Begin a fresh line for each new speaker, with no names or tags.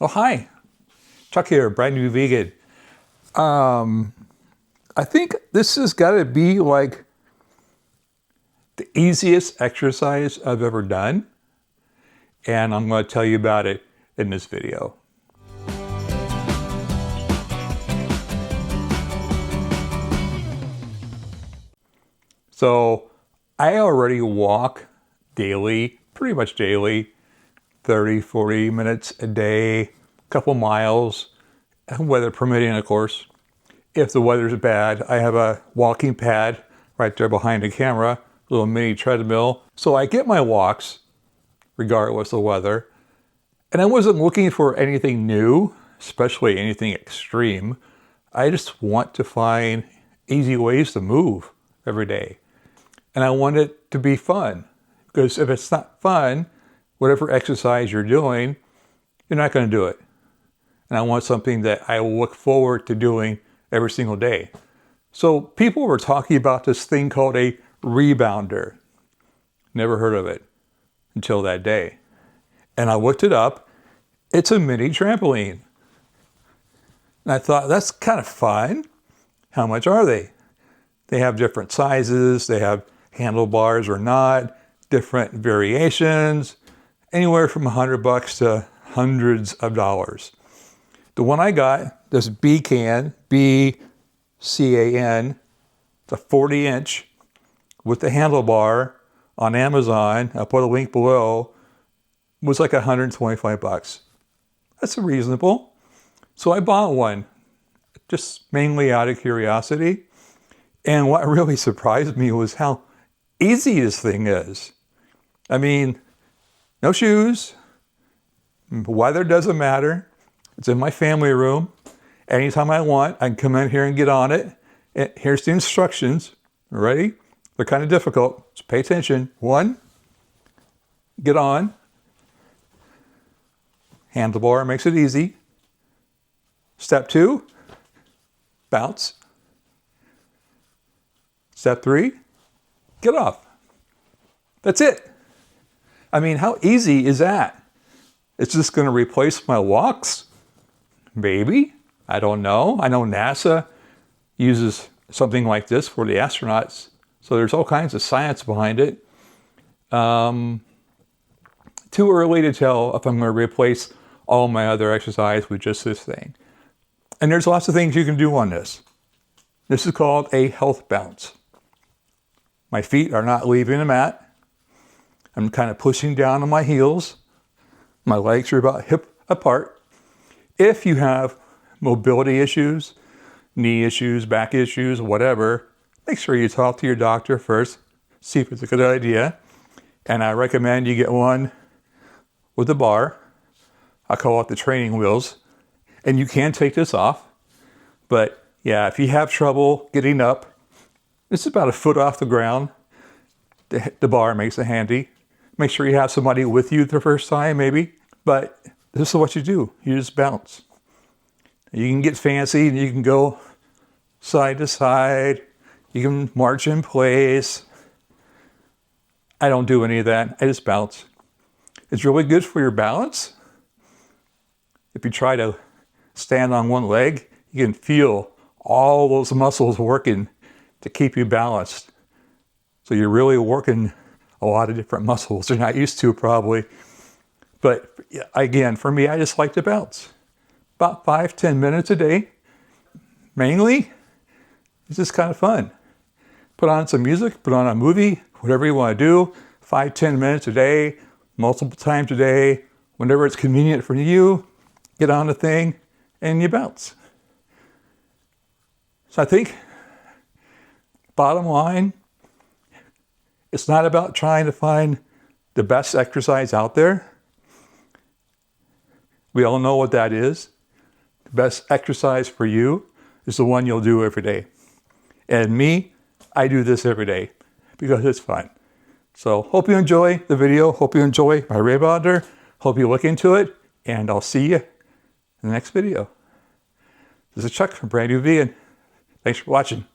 Oh, hi. Chuck here, brand new vegan. I think this has got to be like the easiest exercise I've ever done. And I'm going to tell you about it in this video. So I already walk daily, pretty much daily, 30, 40 minutes a day, couple miles, weather permitting, of course. If the weather's bad, I have a walking pad right there behind the camera, a little mini treadmill. So I get my walks regardless of the weather. And I wasn't looking for anything new, especially anything extreme. I just want to find easy ways to move every day. And I want it to be fun, because if it's not fun, whatever exercise you're doing, you're not going to do it. And I want something that I will look forward to doing every single day. So people were talking about this thing called a rebounder. Never heard of it until that day. And I looked it up. It's a mini trampoline. And I thought, that's kind of fun. How much are they? They have different sizes. They have handlebars or not, different variations, anywhere from $100 to hundreds of dollars. The one I got, this B-Can, B-C-A-N, the 40-inch with the handlebar on Amazon, I'll put a link below, was like $125. That's reasonable. So I bought one, just mainly out of curiosity. And what really surprised me was how easy this thing is. I mean, no shoes, weather doesn't matter. It's in my family room. Anytime I want, I can come in here and get on it. And here's the instructions. Ready? They're kind of difficult, so pay attention. 1, get on. Handlebar makes it easy. Step 2, bounce. Step 3, get off. That's it. I mean, how easy is that? It's just going to replace my walks? Maybe. I don't know. I know NASA uses something like this for the astronauts. So there's all kinds of science behind it. Too early to tell if I'm going to replace all my other exercise with just this thing. And there's lots of things you can do on this. This is called a health bounce. My feet are not leaving the mat. I'm kind of pushing down on my heels. My legs are about hip apart. If you have mobility issues, knee issues, back issues, whatever, make sure you talk to your doctor first, see if it's a good idea. And I recommend you get one with a bar. I call it the training wheels. And you can take this off. But yeah, if you have trouble getting up, it's about a foot off the ground. The bar makes it handy. Make sure you have somebody with you the first time, maybe. But this is what you do. You just bounce. You can get fancy and you can go side to side. You can march in place. I don't do any of that. I just bounce. It's really good for your balance. If you try to stand on one leg, you can feel all those muscles working to keep you balanced. So you're really working a lot of different muscles you're not used to probably. But again, for me, I just like to bounce. About 5-10 minutes a day. Mainly, it's just kind of fun. Put on some music, put on a movie, whatever you want to do. 5-10 minutes a day, multiple times a day. Whenever it's convenient for you, get on the thing and you bounce. So I think, bottom line, it's not about trying to find the best exercise out there. We all know what that is. The best exercise for you is the one you'll do every day. And me, I do this every day because it's fun. So hope you enjoy the video. Hope you enjoy my rebounder. Hope you look into it. And I'll see you in the next video. This is Chuck from Brand New Vegan. Thanks for watching.